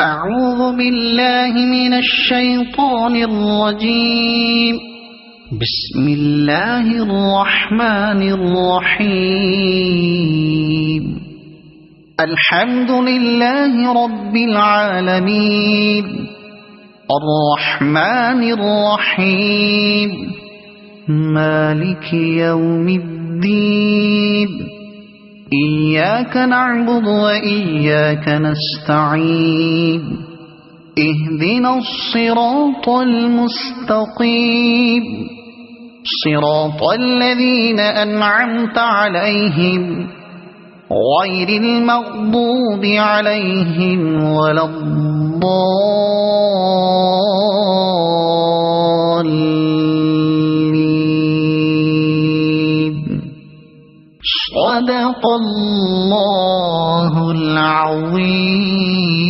أعوذ بالله من الشيطان الرجيم. بسم الله الرحمن الرحيم. الحمد لله رب العالمين الرحمن الرحيم مالك يوم الدين إياك نعبد وإياك نستعين اهدنا الصراط المستقيم صراط الذين أنعمت عليهم غير المغضوب عليهم ولا الضالين. صدق الله العظيم.